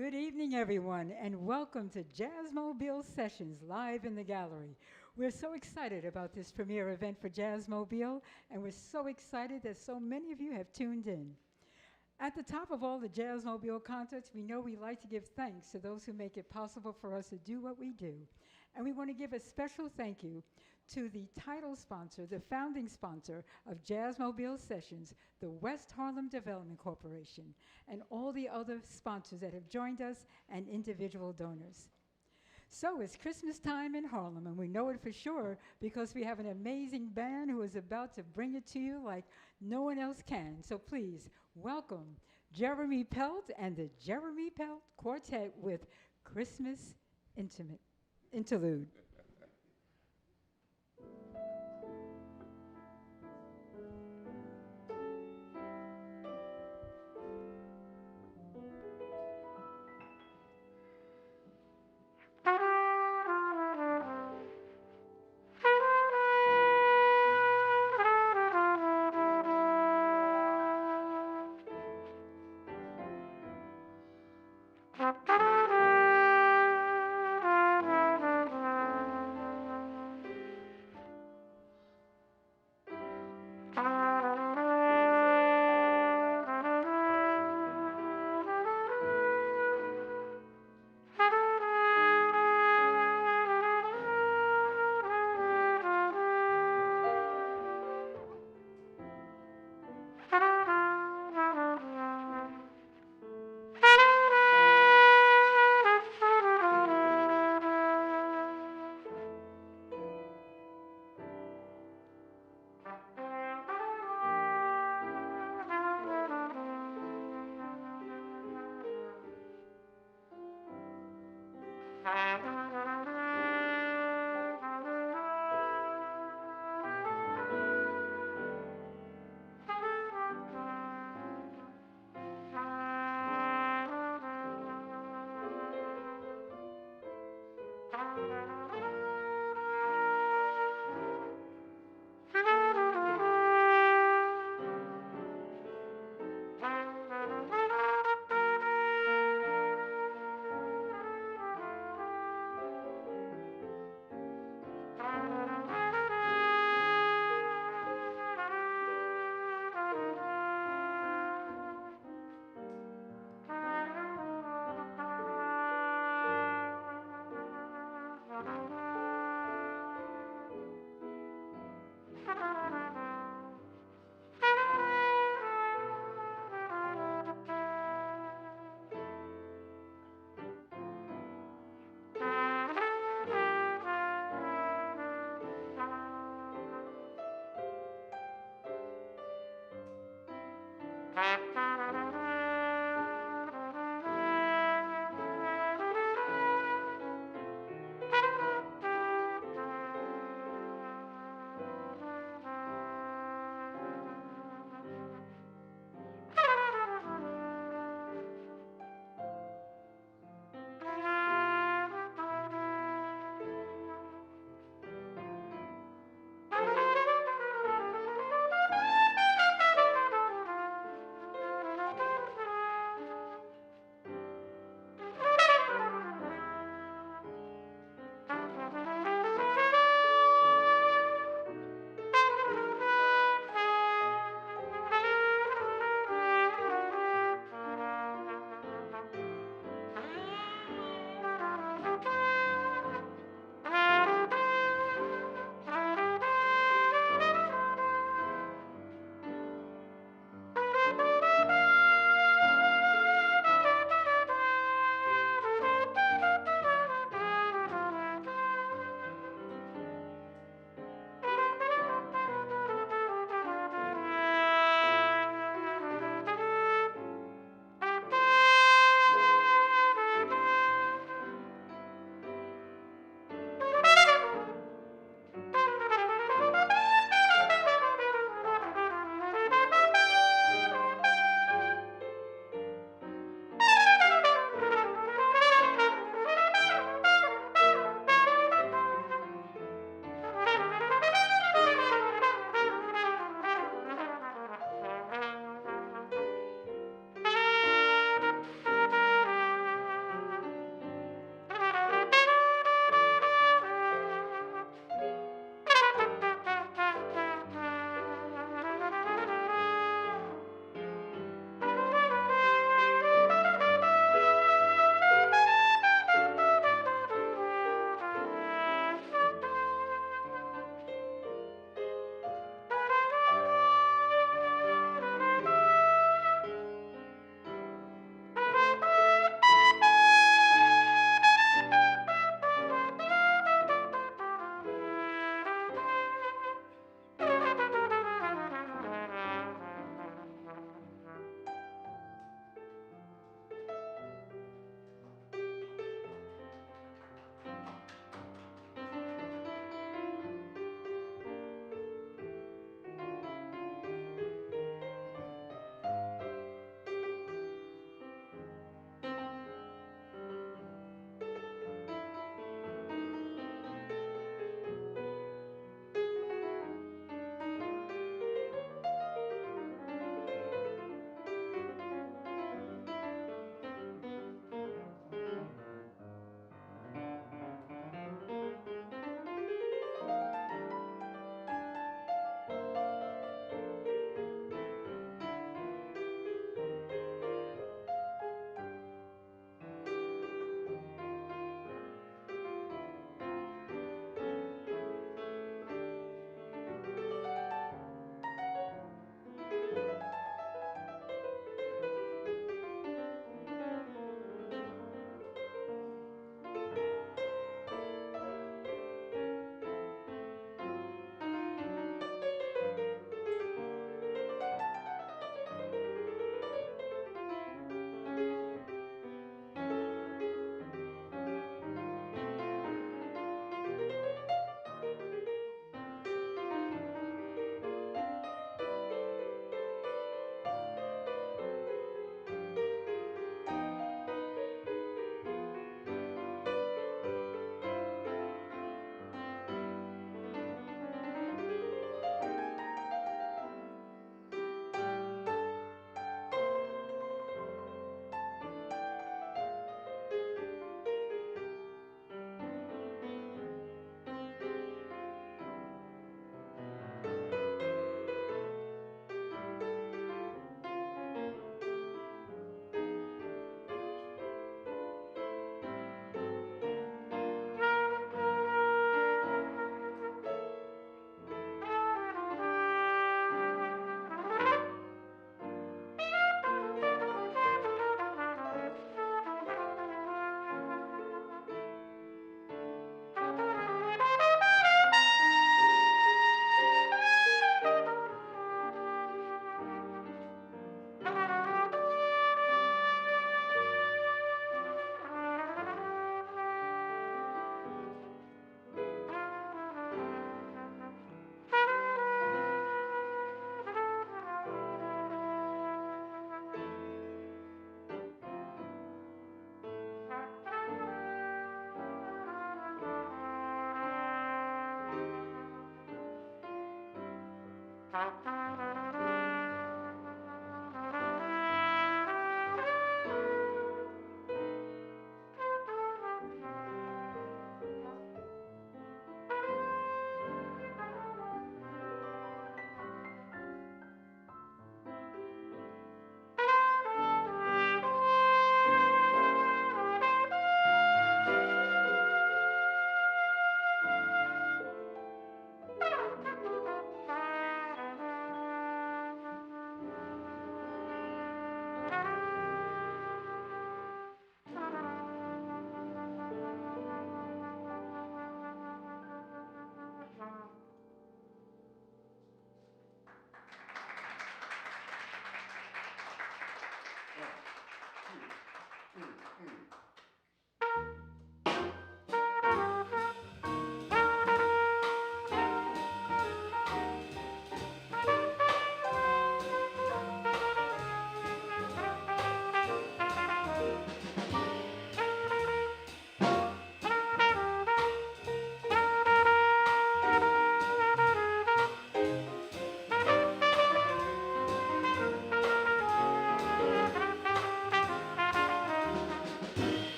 Good evening, everyone, and welcome to Jazzmobile Sessions live in the gallery. We're so excited about this premiere event for Jazzmobile, and we're so excited that so many of you have tuned in. At the top of all the Jazzmobile concerts, we know we like to give thanks to those who make it possible for us to do what we do. And we want to give a special thank you to the title sponsor, the founding sponsor of Jazzmobile Sessions, the West Harlem Development Corporation, and all the other sponsors that have joined us and individual donors. So it's Christmas time in Harlem, and we know it for sure because we have an amazing band who is about to bring it to you like no one else can. So please welcome Jeremy Pelt and the Jeremy Pelt Quartet with Christmas Interlude.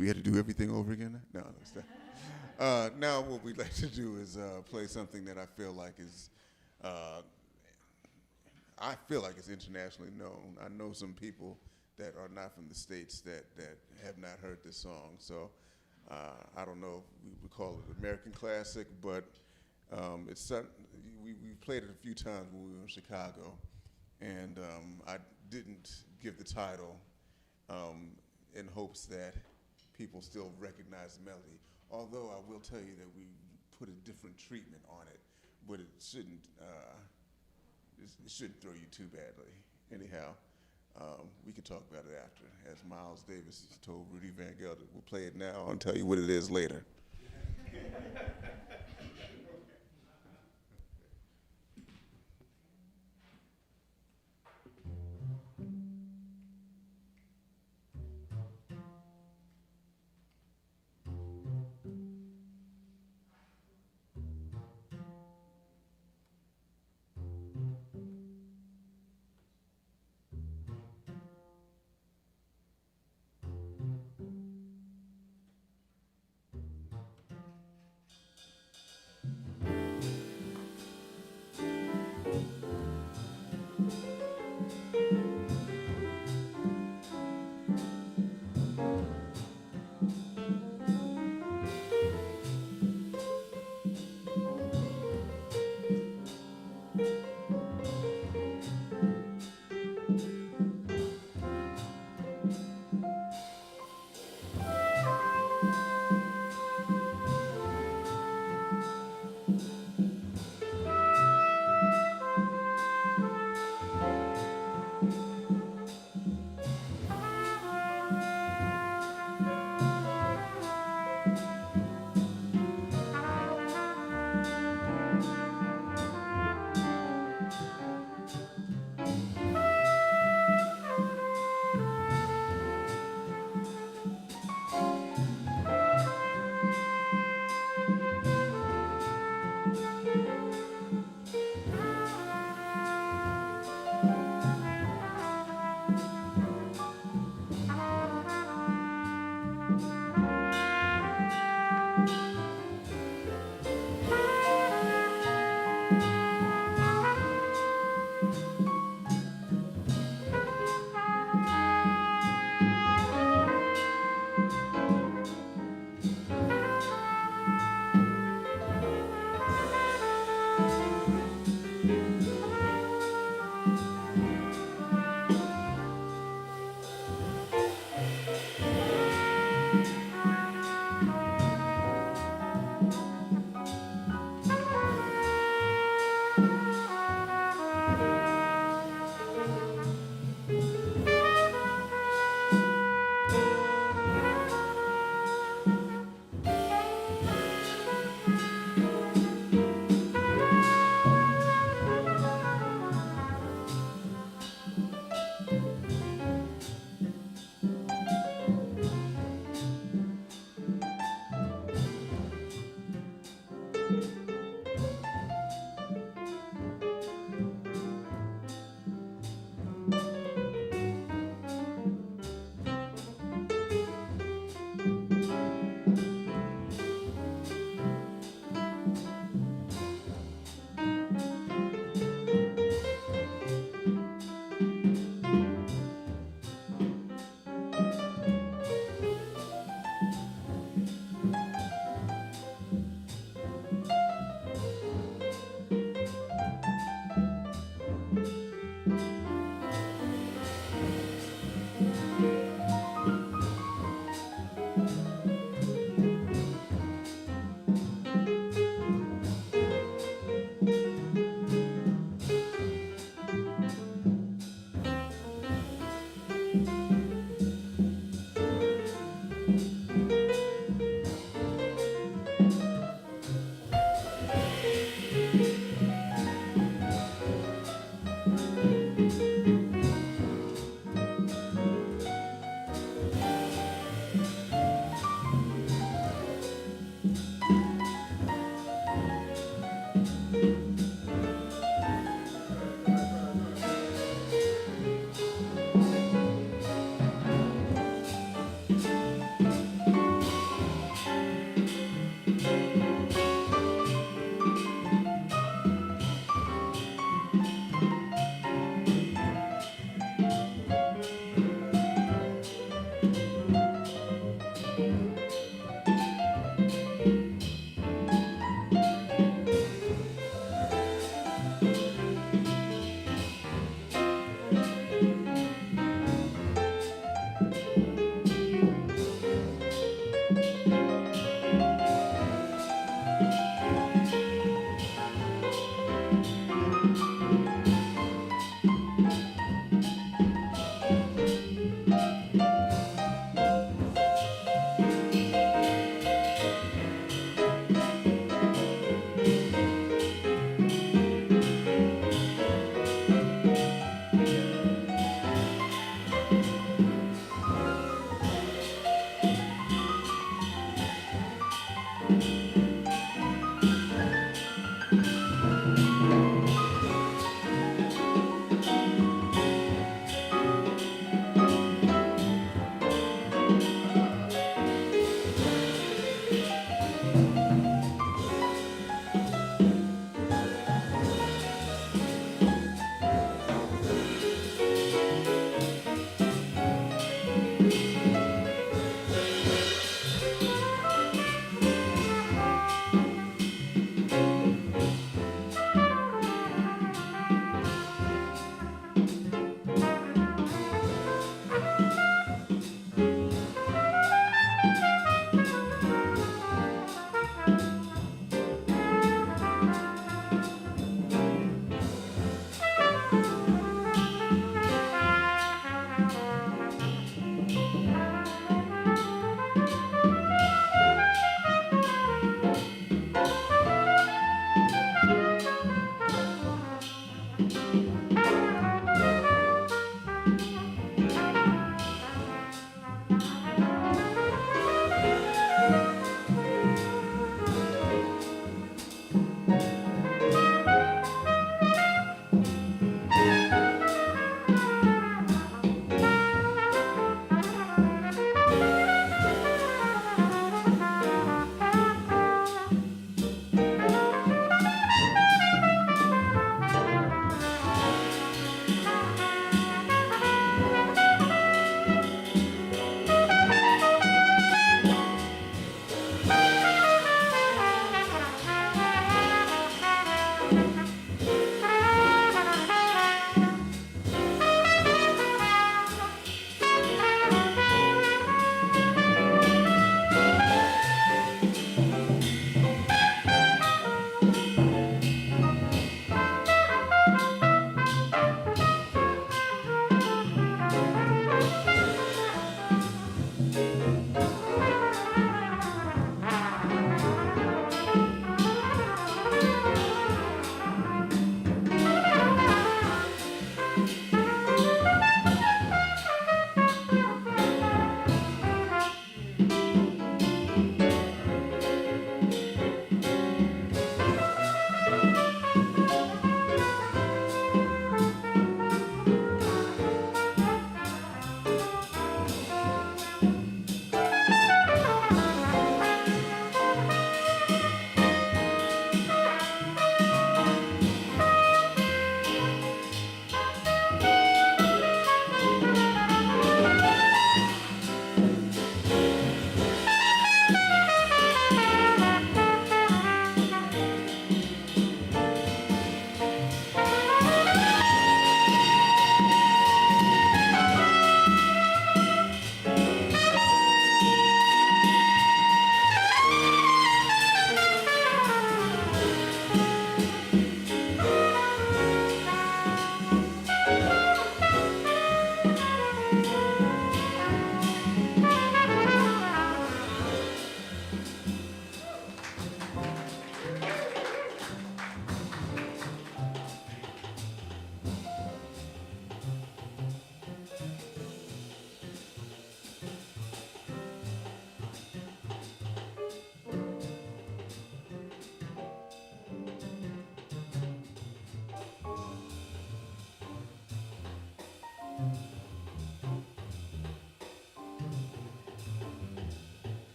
we had to do everything over again? No, that's not. Now what we'd like to do is play something that I feel like is internationally known. I know some people that are not from the States that have not heard this song. So I don't know if we would call it American classic, but we played it a few times when we were in Chicago, and I didn't give the title in hopes that people still recognize the melody. Although I will tell you that we put a different treatment on it, but it shouldn't throw you too badly. Anyhow, we can talk about it after. As Miles Davis told Rudy Van Gelder, we'll play it now and tell you what it is later.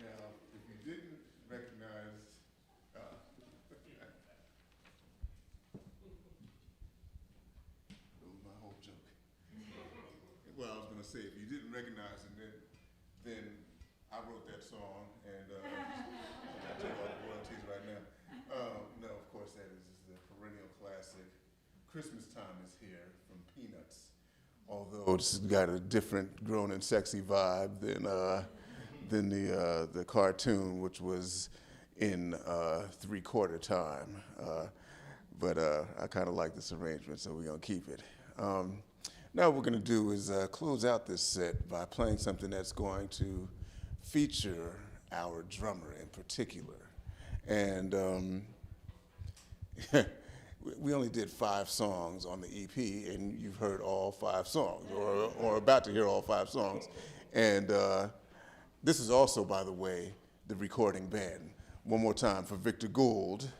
Now, if you didn't recognize, that was my whole joke. Well, I was gonna say, if you didn't recognize it, then I wrote that song, and I take all the royalties right now. No, of course that is the perennial classic. Christmas Time is Here from Peanuts. Although it's got a different grown and sexy vibe than the cartoon, which was in 3/4 time. But I kind of like this arrangement, so we're gonna keep it. Now what we're gonna do is close out this set by playing something that's going to feature our drummer in particular. And we only did 5 songs on the EP, and you've heard all 5 songs, or about to hear all 5 songs. And this is also, by the way, the recording band. One more time for Victor Gould,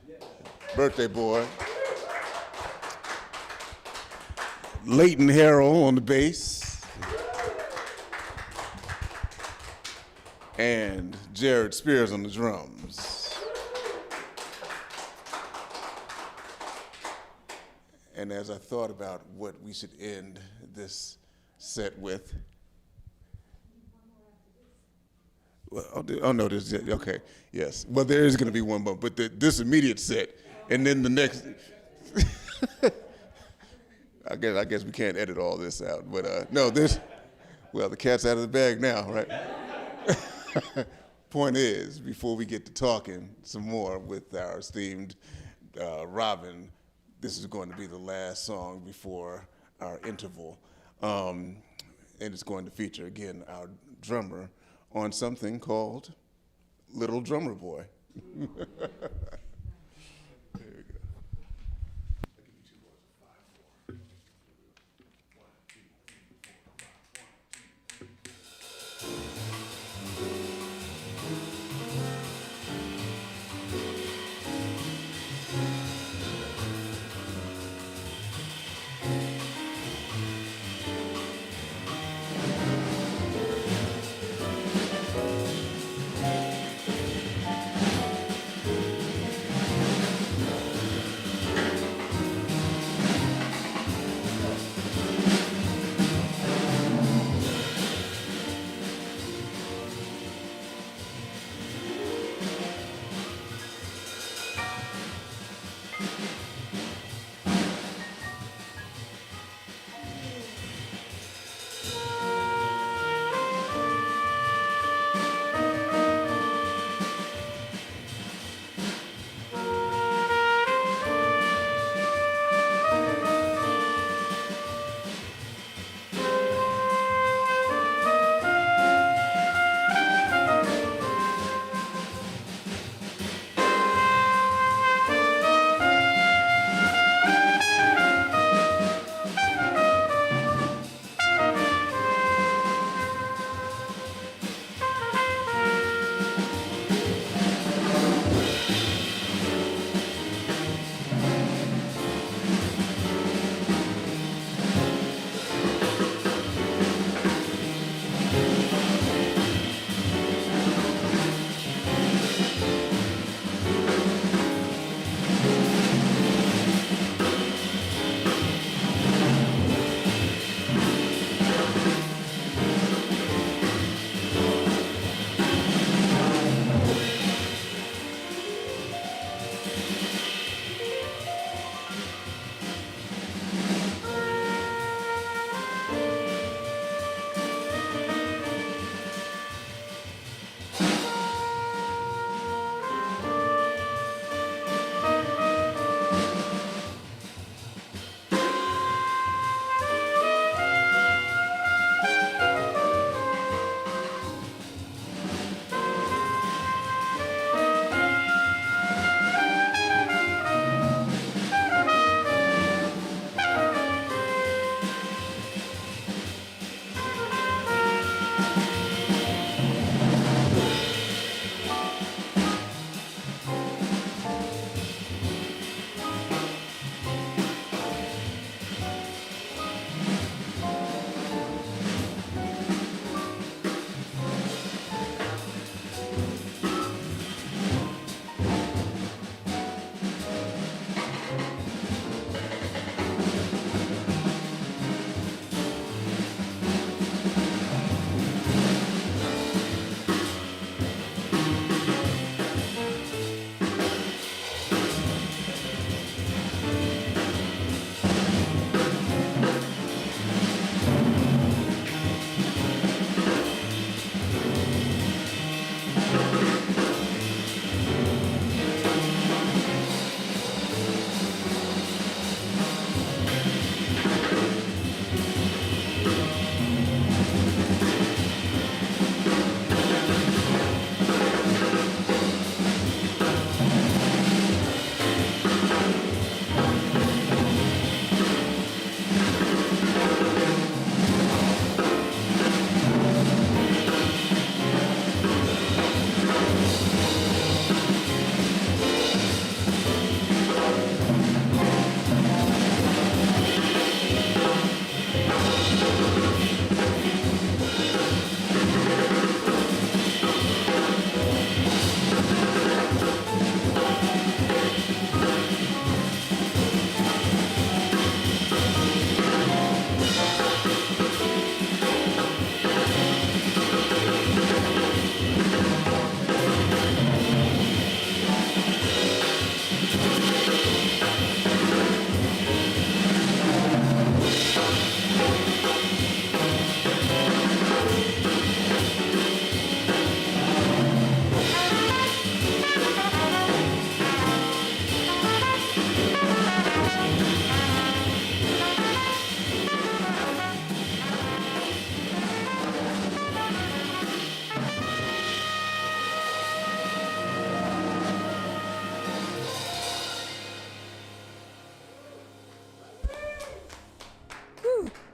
birthday boy. Leighton Harrell on the bass. And Jared Spears on the drums. And as I thought about what we should end this set with, well, oh no, there's, okay, yes. Well, there is going to be one more, but this immediate set, and then the next. I guess we can't edit all this out, but no, well, the cat's out of the bag now, right? Point is, before we get to talking some more with our esteemed Robin, this is going to be the last song before our interval. And it's going to feature, again, our drummer on something called Little Drummer Boy.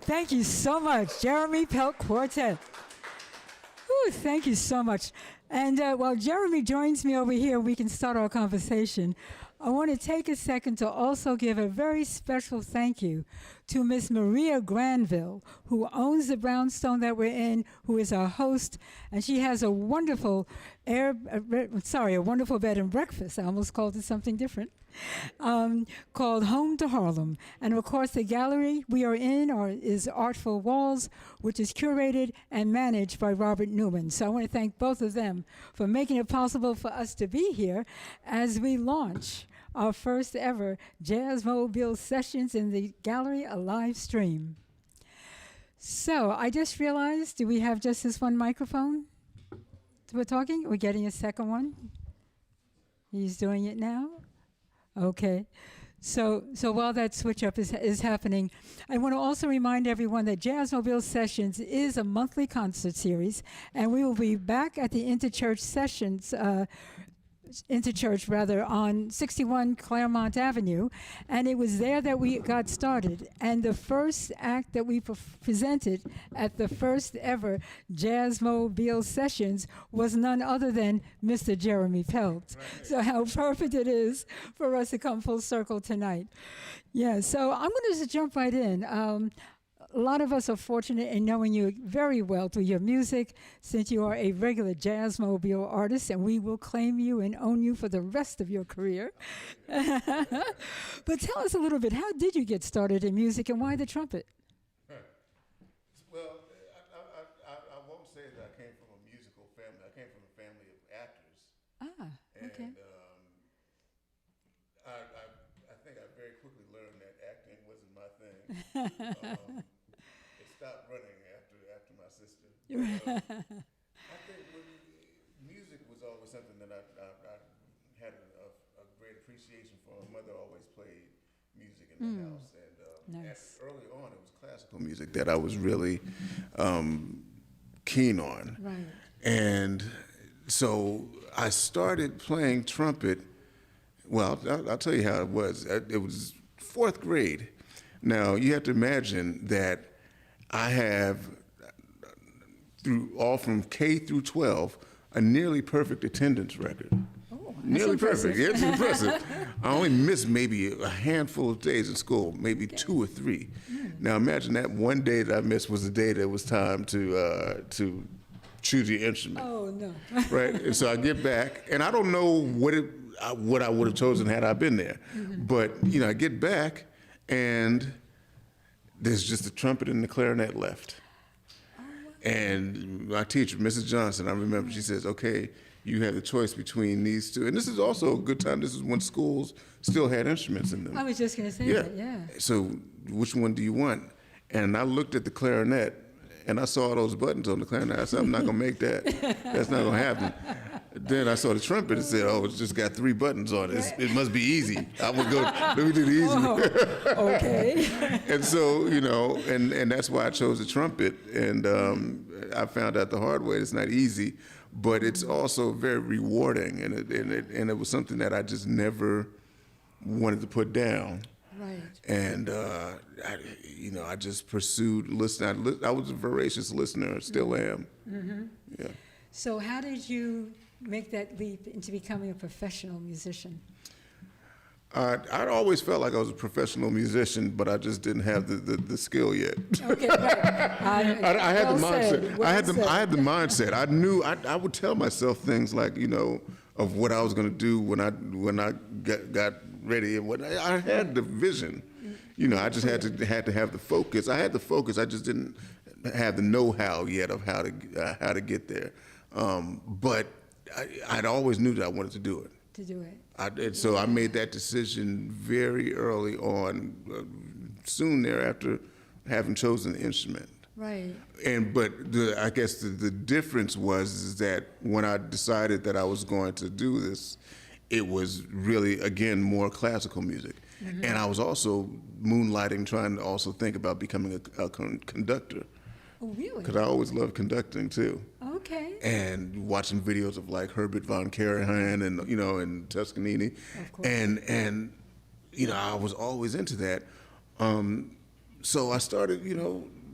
Thank you so much, Jeremy Pelt Quartet. Ooh, thank you so much. And while Jeremy joins me over here, we can start our conversation. I want to take a second to also give a very special thank you to Miss Maria Granville, who owns the brownstone that we're in, who is our host, and she has a wonderful a wonderful bed and breakfast. I almost called it something different. Called Home to Harlem. And of course, the gallery we are in is Artful Walls, which is curated and managed by Robert Newman. So I want to thank both of them for making it possible for us to be here as we launch our first ever Jazzmobile Sessions in the gallery, a live stream. So I just realized, do we have just this one microphone? We're talking? We're getting a second one? He's doing it now? Okay. So while that switch up is happening, I want to also remind everyone that Jazzmobile Sessions is a monthly concert series, and we will be back at the Interchurch on 61 Claremont Avenue, and it was there that we got started. And the first act that we presented at the first ever Jazzmobile Sessions was none other than Mr. Jeremy Pelt. Right. So how perfect it is for us to come full circle tonight. Yeah, so I'm going to just jump right in. A lot of us are fortunate in knowing you very well through your music, since you are a regular Jazzmobile artist, and we will claim you and own you for the rest of your career. But tell us a little bit, how did you get started in music, and why the trumpet? Well, I won't say that I came from a musical family. I came from a family of actors. Okay. And I think I very quickly learned that acting wasn't my thing. It stopped running after my sister. I think music was always something that I had a great appreciation for. My mother always played music in the house, and nice. Early on it was classical music that I was really keen on. Right. And so I started playing trumpet. Well, I'll tell you how it was. It was fourth grade. Now, you have to imagine that I have all from K through 12, a nearly perfect attendance record. Oh, that's Nearly impressive. perfect. It's impressive. I only missed maybe a handful of days in school, maybe 2 or 3. Now imagine that one day that I missed was the day that it was time to choose your instrument. Oh, no. Right? And so I get back, and I don't know what I would have chosen had I been there. But, I get back, and there's just the trumpet and the clarinet left. And my teacher, Mrs. Johnson, I remember, she says, okay, you have the choice between these two. And this is also a good time. This is when schools still had instruments in them. I was just going to say that, yeah. So which one do you want? And I looked at the clarinet, and I saw those buttons on the clarinet. I said, I'm not going to make that. That's not going to happen. Then I saw the trumpet and said, oh, it's just got 3 buttons on it. It must be easy. I would go, let me do the easy one. Okay. And so, and that's why I chose the trumpet. And I found out the hard way it's not easy, but it's also very rewarding. And it was something that I just never wanted to put down. Right. And, I just pursued listening. I was a voracious listener, still am. Yeah. So how did you make that leap into becoming a professional musician? I'd always felt like I was a professional musician, but I just didn't have the skill yet. Okay, right. I had well the mindset. said, well I had said. the mindset. I knew I would tell myself things like, of what I was going to do when I got ready, and what I had the vision. I just had to have the focus. I had the focus. I just didn't have the know-how yet of how to get there. But I'd always knew that I wanted to do it. To do it. And so I made that decision very early on, soon thereafter having chosen the instrument. Right. But I guess the difference is that when I decided that I was going to do this, it was really, again, more classical music. And I was also moonlighting, trying to also think about becoming a conductor. Oh, really? Because I always loved conducting too. Okay. And watching videos of like Herbert von Karajan and and Toscanini, Of course. and I was always into that. So I started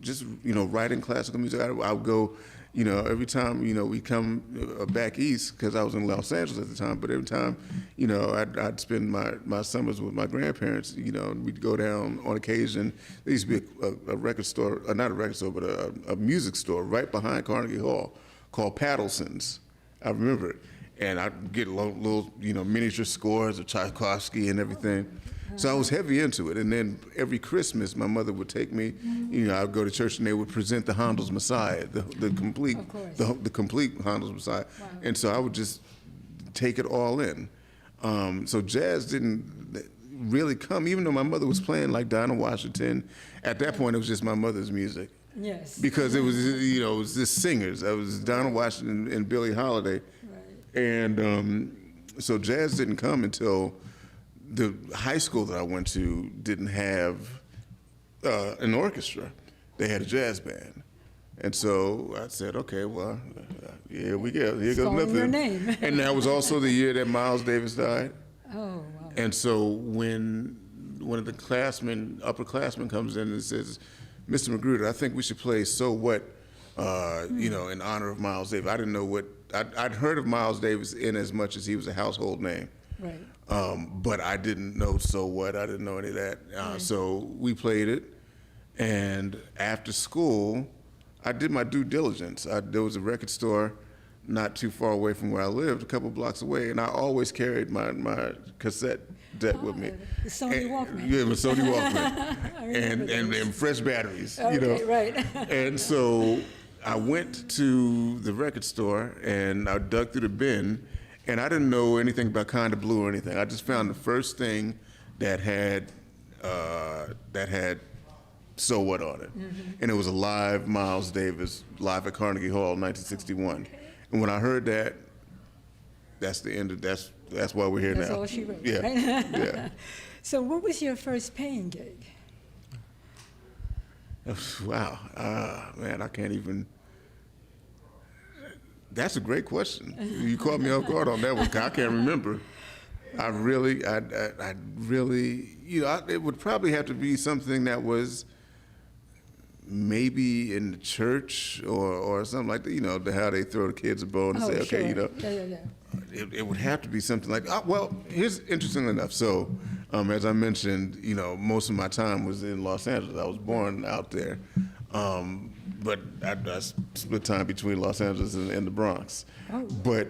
just writing classical music. I would go every time we come back east, because I was in Los Angeles at the time. But every time I'd spend my summers with my grandparents. We'd go down on occasion. There used to be a record store, not a record store, but a music store right behind Carnegie Hall, called Paddleson's. I remember it. And I'd get little miniature scores of Tchaikovsky and everything. So I was heavy into it. And then every Christmas, my mother would take me, I'd go to church and they would present the Handel's Messiah, the complete, the complete Handel's Messiah. Wow. And so I would just take it all in. So jazz didn't really come, even though my mother was playing like Dinah Washington. At that point, it was just my mother's music. Yes. Because it was, it was just singers. It was Dinah Washington and Billie Holiday. Right. And so jazz didn't come until the high school that I went to didn't have an orchestra. They had a jazz band. And so I said, okay, well, here we go. Here goes nothing. Your name. And that was also the year that Miles Davis died. Oh, wow. And so when one of the upperclassmen comes in and says, Mr. Magruder, I think we should play So What, in honor of Miles Davis. I didn't know what, I'd heard of Miles Davis in as much as he was a household name. Right. But I didn't know So What, I didn't know any of that. So we played it, and after school, I did my due diligence. There was a record store not too far away from where I lived, a couple blocks away, and I always carried my cassette deck with me. The Sony Walkman. Yeah, the Sony Walkman. I remember and fresh batteries, Okay, right. And so I went to the record store and I dug through the bin, and I didn't know anything about Kind of Blue or anything. I just found the first thing that had So What on it. And it was a live Miles Davis, live at Carnegie Hall in 1961. Okay. And when I heard that, that's the end of, that's why we're here That's now. all she wrote, Yeah, right? yeah. So what was your first paying gig? Wow, man, I can't even. That's a great question. You caught me off guard on that one. I can't remember. I really, it would probably have to be something that was maybe in the church or something like that, how they throw the kids a bone and say, okay, sure. Yeah. it would have to be something like, well, here's interesting enough. So, as I mentioned, most of my time was in Los Angeles. I was born out there. But I split time between Los Angeles and the Bronx. Oh. But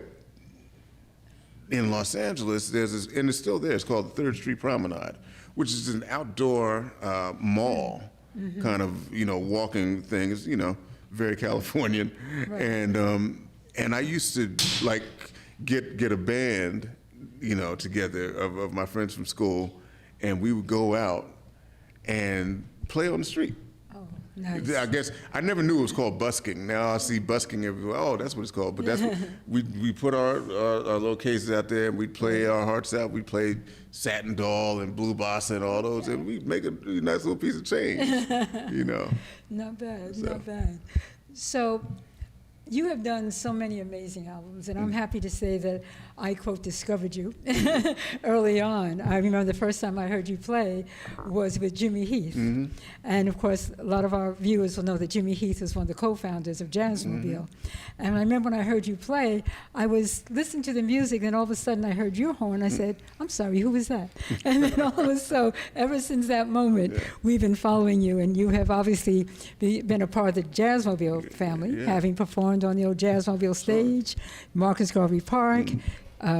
in Los Angeles, there's this, and it's still there, it's called the 3rd Street Promenade, which is an outdoor mall kind of, walking thing. It's, very Californian. Right. And I used to, like, get a band, together of my friends from school, and we would go out and play on the street. Nice. I guess I never knew it was called busking. Now I see busking everywhere. Oh, that's what it's called. But that's what we put our little cases out there, and we'd play our hearts out. We'd play Satin Doll and Blue Bossa and all those, and we'd make a nice little piece of change. Not bad. So you have done so many amazing albums, and I'm happy to say that I, quote, discovered you early on. I remember the first time I heard you play was with Jimmy Heath. And of course, a lot of our viewers will know that Jimmy Heath was one of the co-founders of Jazzmobile. And I remember when I heard you play, I was listening to the music, and all of a sudden I heard your horn. I said, I'm sorry, who was that? And then all of a sudden, ever since that moment, we've been following you, and you have obviously been a part of the Jazzmobile family, having performed on the old Jazzmobile stage, Marcus Garvey Park,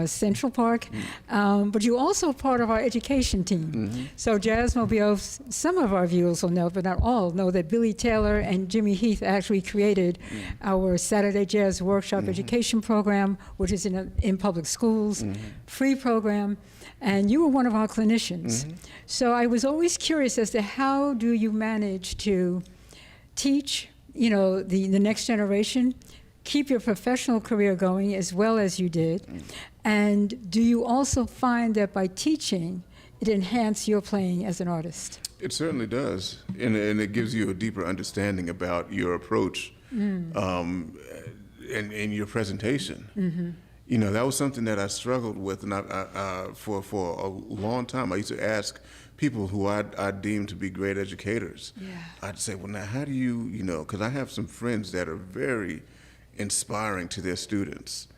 Central Park, but you're also part of our education team. So Jazzmobile, some of our viewers will know, but not all, know that Billy Taylor and Jimmy Heath actually created our Saturday Jazz Workshop education program, which is in public schools, free program, and you were one of our clinicians. So I was always curious as to how do you manage to teach, the next generation, keep your professional career going as well as you did, and do you also find that by teaching, it enhances your playing as an artist? It certainly does, and it gives you a deeper understanding about your approach and your presentation. That was something that I struggled with, and for a long time. I used to ask people who I deemed to be great educators. I'd say, well, now, how do you, because I have some friends that are very inspiring to their students,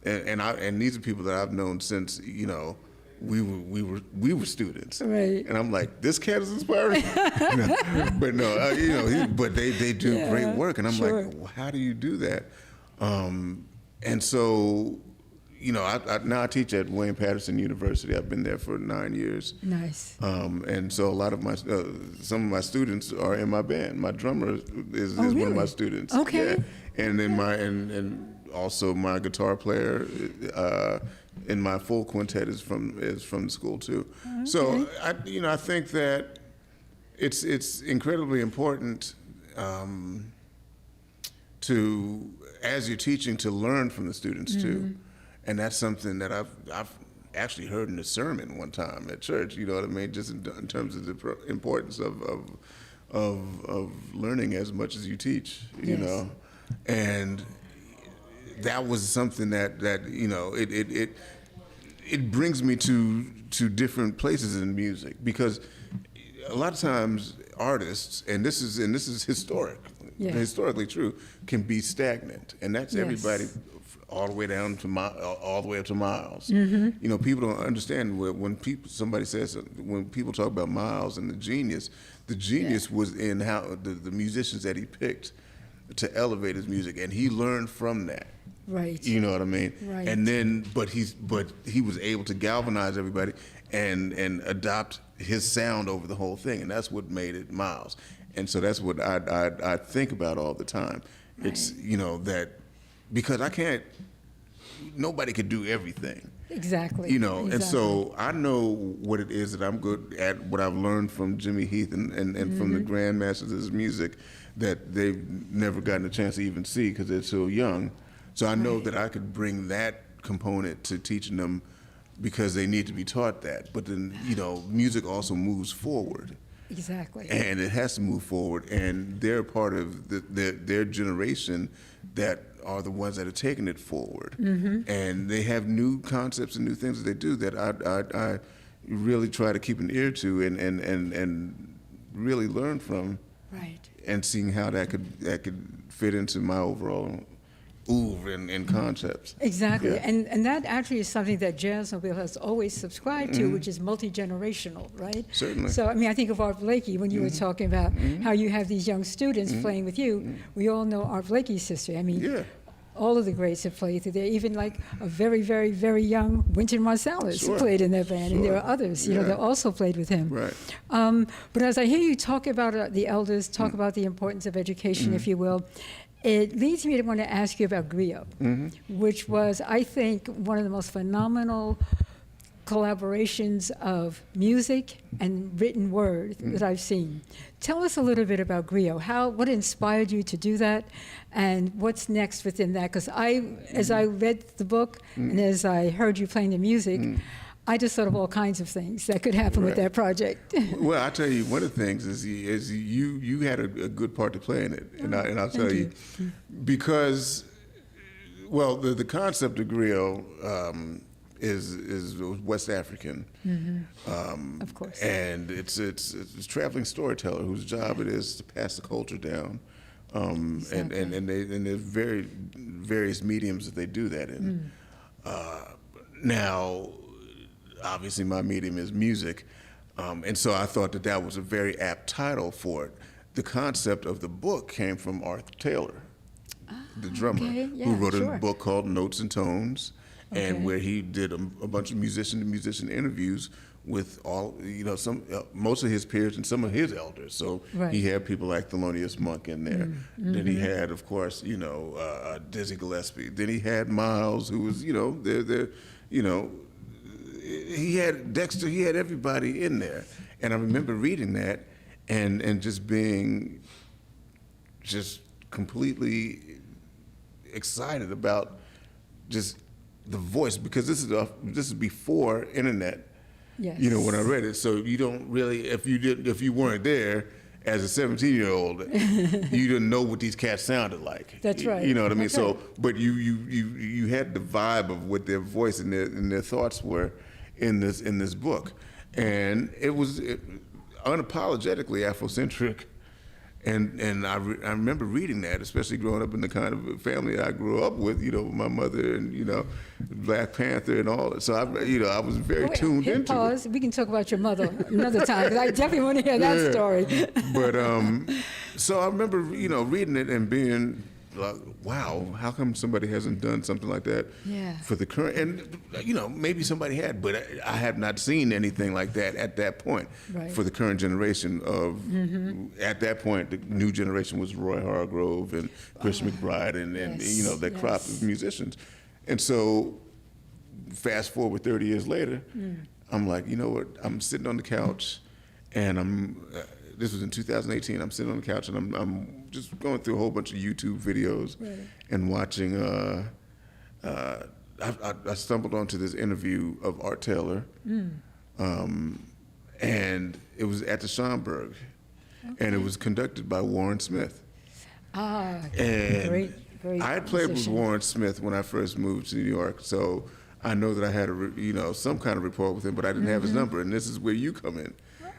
and these are people that I've known since we were students, right? And I'm like, this cat is inspiring, but no, but they do great work, and I'm like, well, how do you do that? And so, now I teach at Wayne Patterson University. I've been there for 9 years. Nice. And so a lot of my some of my students are in my band. My drummer is really? one of my students. Okay. Yeah. And then and also my guitar player in my full quintet is from the school too. Okay. So I think that it's incredibly important to, as you're teaching, to learn from the students too, and that's something that I've actually heard in a sermon one time at church. You know what I mean? Just in terms of the importance of learning as much as you teach. You know. And that was something that it brings me to different places in music, because a lot of times artists, and this is historically true, can be stagnant, and that's everybody all the way down to all the way up to Miles. People don't understand when people talk about Miles and the genius was in how the musicians that he picked to elevate his music, and he learned from that. Right. You know what I mean? Right. And then, but he was able to galvanize everybody and adopt his sound over the whole thing, and that's what made it Miles. And so that's what I think about all the time. Right. It's that because nobody could do everything. Exactly. Exactly. And so I know what it is that I'm good at, what I've learned from Jimmy Heath and from the grandmasters of his music that they've never gotten a chance to even see because they're so young. So I know that I could bring that component to teaching them because they need to be taught that. But then, music also moves forward. Exactly. And it has to move forward. And they're part of their generation that are the ones that are taking it forward. And they have new concepts and new things that they do that I really try to keep an ear to and really learn from Right. and seeing how that could fit into my overall oeuvre and concepts. Exactly. Yeah. And that actually is something that Jazzmobile has always subscribed to, which is multi-generational, right? Certainly. So, I mean, I think of Art Blakey when you were talking about how you have these young students playing with you. We all know Art Blakey's history. I mean, Yeah. all of the greats have played through there. Even like a very, very, very young Wynton Marsalis Sure. played in that band. And there Sure. are others, you know, that also played with him. Right. But as I hear you talk about the elders, talk about the importance of education, if you will, it leads me to want to ask you about griot, which was, I think, one of the most phenomenal collaborations of music and written word that I've seen. Tell us a little bit about griot. What inspired you to do that, and what's next within that? Because as I read the book and as I heard you playing the music, I just thought of all kinds of things that could happen with that project. Well, I tell you, one of the things is you had a good part to play in it, and I'll tell you, because, well, the concept of griot is West African, Of course. and it's a traveling storyteller whose job it is to pass the culture down, and there's various mediums that they do that in. Now, obviously, my medium is music, and so I thought that was a very apt title for it. The concept of the book came from Arthur Taylor, the drummer, who wrote a book called Notes and Tones, and where he did a bunch of musician-to-musician interviews with most of his peers and some of his elders. So he had people like Thelonious Monk in there. Then he had, of course, Dizzy Gillespie. Then he had Miles, who was, he had Dexter, he had everybody in there. And I remember reading that and just being just completely excited about just the voice, because this is before internet. Yes. When I read it, so you don't really, if you weren't there as a 17-year-old, you didn't know what these cats sounded like. That's right. You know what I mean? That's So, right. but you had the vibe of what their voice and their thoughts were in this book, and it was unapologetically Afrocentric. And I remember reading that, especially growing up in the kind of family I grew up with, my mother and, Black Panther and all that. So, I was very tuned into pause. We can talk about your mother another time, because I definitely want to hear that story. But, so I remember, reading it and being like, wow, how come somebody hasn't done something like that for the current, and, maybe somebody had, but I have not seen anything like that at that point for the current generation of, at that point, the new generation was Roy Hargrove and Chris McBride and that crop of musicians. And so fast forward 30 years later, I'm like, you know what, I'm sitting on the couch and this was in 2018, I'm sitting on the couch and I'm just going through a whole bunch of YouTube videos and watching, I stumbled onto this interview of Art Taylor, and it was at the Schomburg, and it was conducted by Warren Smith. And Great I had played musician. with Warren Smith when I first moved to New York, so I know that I had some kind of rapport with him, but I didn't have his number, and this is where you come in.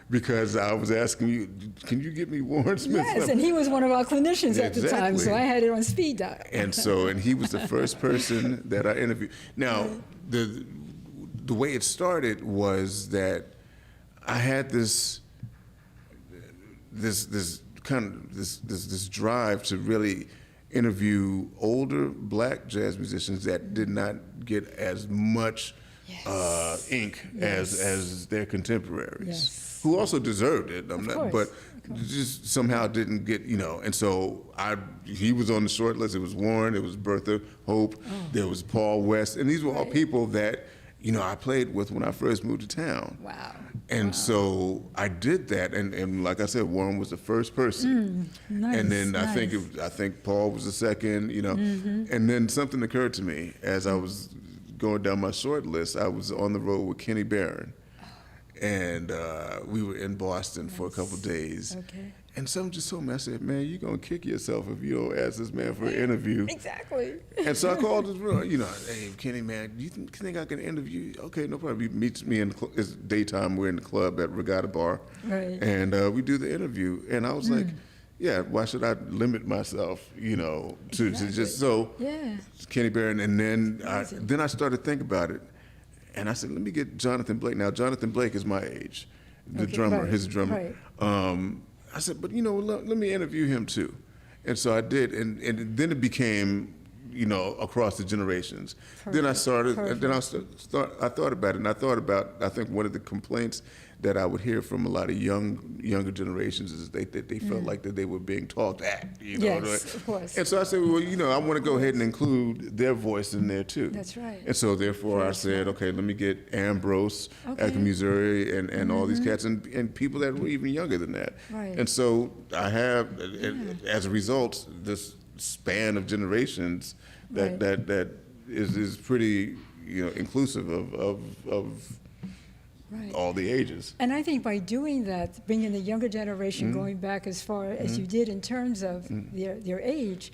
Because I was asking you, can you get me Warren Smith's Yes, number? and he was one of our clinicians at the time, so Exactly. I had it on speed dial. And he was the first person that I interviewed. Now, the way it started was that I had this drive to really interview older black jazz musicians that did not get as much ink as their contemporaries, who also deserved it. But just somehow didn't get, And so he was on the short list. It was Warren, it was Bertha Hope, there was Paul West, and these were all people that I played with when I first moved to town. Wow. And so I did that, and like I said, Warren was the first person, Nice, and then I nice. think Paul was the second, and then something occurred to me as I was going down my short list. I was on the road with Kenny Barron, and we were in Boston for a couple days. Okay. And something just told me, I said, man, you're going to kick yourself if you don't ask this man for an interview. Exactly. And so I called his room, hey, Kenny, man, do you think I can interview you? Okay, no problem. He meets me it's daytime. We're in the club at Regatta Bar. Right. And we do the interview. And I was like, yeah, why should I limit myself, to just so Yeah. Kenny Barron, and then Amazing. I started thinking about it, and I said, let me get Jonathan Blake. Now Jonathan Blake is my age, the Okay, drummer, right, his drummer. right. I said, but let me interview him too, and so I did, and then it became, across the generations. Then I started, and then I thought about it, and I thought about, I think one of the complaints that I would hear from a lot of younger generations is they felt like that they were being talked at, Yes, of course. And so I said, well, I want to go ahead and include their voice in there too. That's right. And so therefore I Very said, smart. okay, let me get Ambrose, Okay. Missouri, and all these cats, and people that were even younger than that. Right. And so I have, as a result, this span of generations Right. that is pretty, inclusive of Right. all the ages. And I think by doing that, bringing the younger generation going back as far as you did in terms of their age,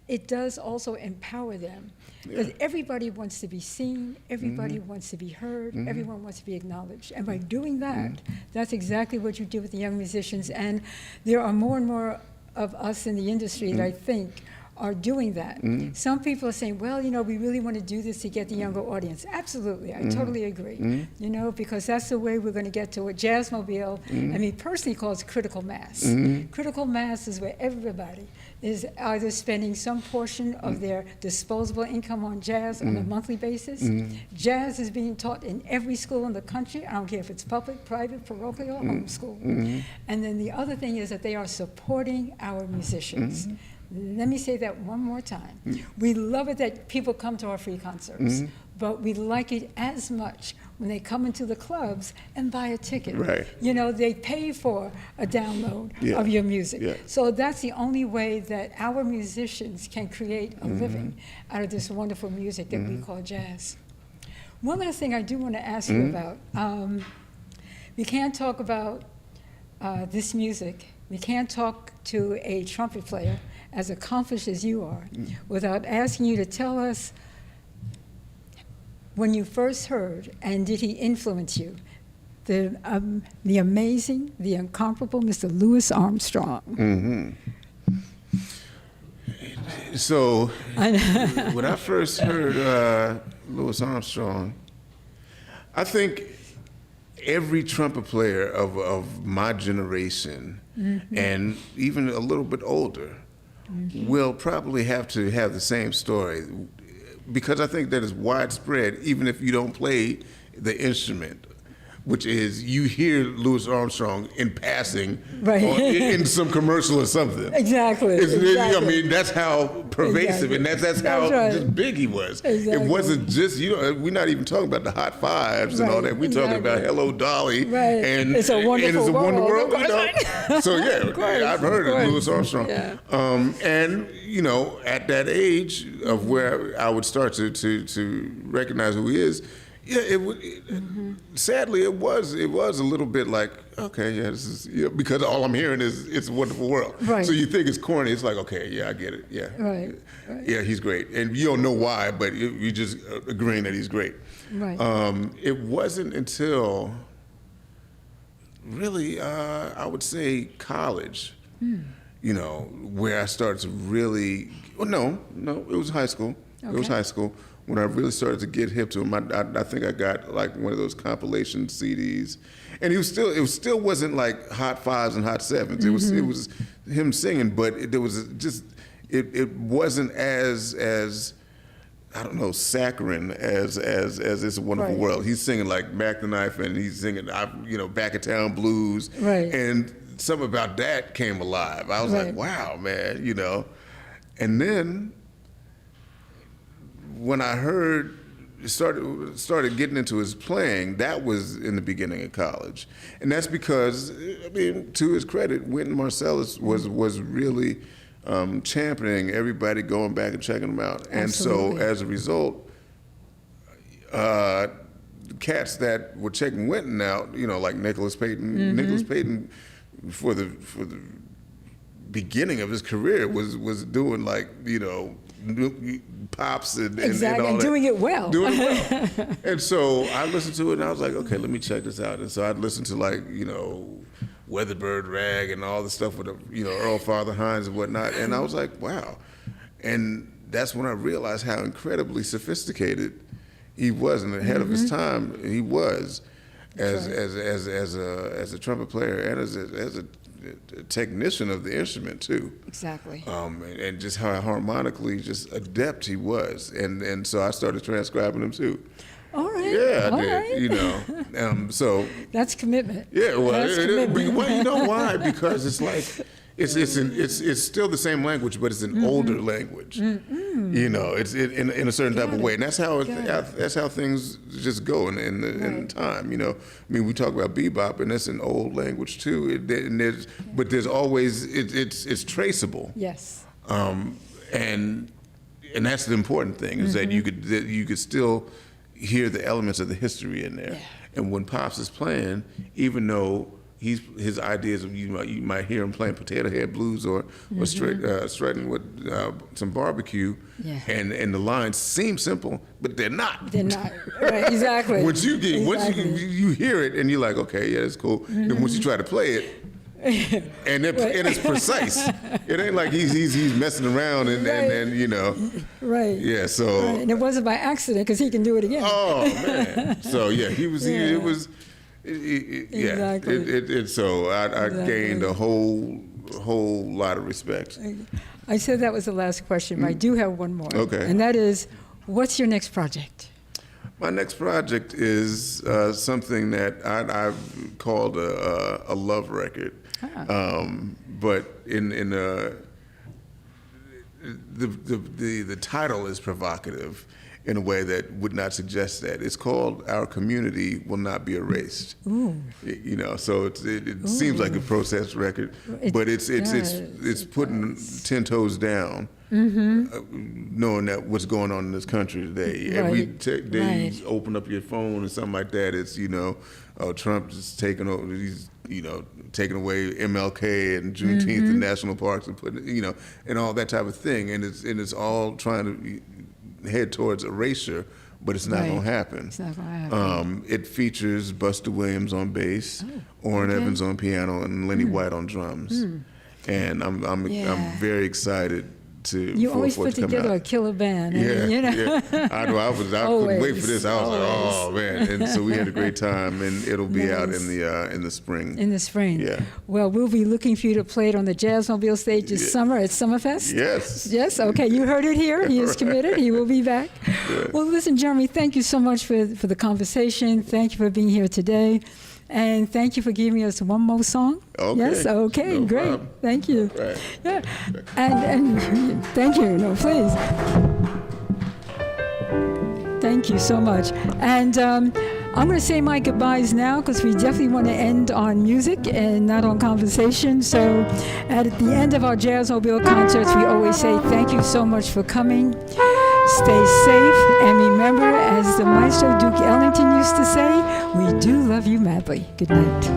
it does also empower them. Because everybody wants to be seen, everybody wants to be heard, everyone wants to be acknowledged. And by doing that, that's exactly what you do with the young musicians. And there are more and more of us in the industry that I think are doing that. Some people are saying, well, we really want to do this to get the younger audience. Absolutely, I totally agree. Because that's the way we're going to get to what Jazzmobile, personally calls critical mass. Critical mass is where everybody is either spending some portion of their disposable income on jazz on a monthly basis. Jazz is being taught in every school in the country. I don't care if it's public, private, parochial, or homeschool. And then the other thing is that they are supporting our musicians. Let me say that one more time. We love it that people come to our free concerts, but we like it as much when they come into the clubs and buy a ticket. Right. They pay for a download Yeah. of your music. Yeah. So that's the only way that our musicians can create a living out of this wonderful music that we call jazz. One last thing I do want to ask you about. We can't talk about this music. We can't talk to a trumpet player as accomplished as you are without asking you to tell us when you first heard, and did he influence you, the amazing, the incomparable Mr. Louis Armstrong. So when I first heard Louis Armstrong, I think every trumpet player of my generation, and even a little bit older, will probably have to have the same story, because I think that is widespread, even if you don't play the instrument, which is you hear Louis Armstrong in passing, Right. or in some commercial or something. Exactly. I mean, that's how pervasive, Exactly. and that's how right. just big he was. Exactly. It wasn't just, we're not even talking about the hot fives and all Right, that. We're talking about exactly. Hello, Dolly. Right. And It's a Wonderful and it's a World. Wonderful Of World. course. So yeah, course, I've heard of of course. Louis Armstrong. Yeah. And at that age of where I would start to recognize who he is, yeah, sadly it was a little bit like, okay, yeah, this is, because all I'm hearing is "It's a Wonderful World." Right. So you think it's corny. It's like, okay, yeah, I get it. Yeah. Right. Yeah, he's great, and you don't know why, but you just agreeing that he's great. Right. It wasn't until really, I would say, college, where I started to really. Well, no, it was high school. It was Okay. high school when I really started to get hip to him. I think I got like one of those compilation CDs, and it still wasn't like hot fives and hot sevens. It was him singing, but there was just it wasn't as I don't know, saccharine as It's a Wonderful Right. World. He's singing like Mac the Knife, and he's singing Back of Town Blues, Right. and something about that came alive. I was Right. like, wow, man, And then when I started getting into his playing, that was in the beginning of college, and that's because, to his credit, Wynton Marsalis was really championing everybody going back and checking them out, and Absolutely. so as a result, cats that were checking Wynton out, like Nicholas Payton. Nicholas Payton, for the beginning of his career, was doing like pops and Exactly, all and that. doing it well. Doing it well. And so I listened to it, and I was like, okay, let me check this out. And so I'd listen to Weatherbird Rag and all the stuff with Earl Father Hines and whatnot. And I was like, wow. And that's when I realized how incredibly sophisticated he was and ahead of his time he was as a trumpet player and as a technician of the instrument too. Exactly. And just how harmonically just adept he was. And so I started transcribing him too. All right. Yeah, all I did. right. You know, so That's commitment. yeah. Well, That's commitment. well, you know why? Because it's like it's still the same language, but it's an older language. You know, it's in a certain type of way, and that's how things just go in time. You know, I mean, we talk about bebop, and that's an old language too. But there's always it's traceable. Yes. And that's the important thing is that you could still hear the elements of the history in there. Yeah. And when Pops is playing, even though his ideas of you might hear him playing Potato Head Blues or strutting with some barbecue, and the lines seem simple, but they're not. They're not. Right, exactly. Once you hear it and you're like, okay, yeah, that's cool. Then once you try to play it, and it's precise. It ain't like he's messing around and you know. Right. Yeah. So. Right. And it wasn't by accident because he can do it again. Oh man. So yeah, he was. Yeah. It was. Yeah. Exactly. So I gained a whole lot of respect. I said that was the last question, but I do have one more. Okay. And that is, what's your next project? My next project is something that I've called a love record. But the title is provocative in a way that would not suggest that. It's called "Our Community Will Not Be Erased." Ooh. You know, so it seems like a protest record, but it's putting 10 toes down, knowing that what's going on in this country today. Right. Every day you open up your phone and something like that, it's Trump is taking over. He's taking away MLK and Juneteenth and national parks and putting and all that type of thing, and it's all trying to head towards erasure, but it's not going to happen. It's not going to happen. It features Buster Williams on bass, Orrin Evans on piano, and Lenny White on drums. And I'm very excited to. You always for it put to come together out. a killer band. Yeah. I know. I couldn't wait for this. I was like, oh man! And so we had a great time, and it'll be out in the spring. In the spring. Yeah. Well, we'll be looking for you to play it on the Jazzmobile stage this summer at Summerfest. Yes. Yes. Okay. You heard it here. He is committed. He will be back. Good. Well, listen, Jeremy. Thank you so much for the conversation. Thank you for being here today. And thank you for giving us one more song. Okay. Yes, okay, No great. problem. Thank you. Right. Yeah. And thank you. No, please. Thank you so much. And I'm going to say my goodbyes now because we definitely want to end on music and not on conversation. So at the end of our Jazzmobile concerts, we always say thank you so much for coming. Stay safe, and remember, as the maestro Duke Ellington used to say, we do love you madly. Good night.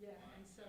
Yeah, and so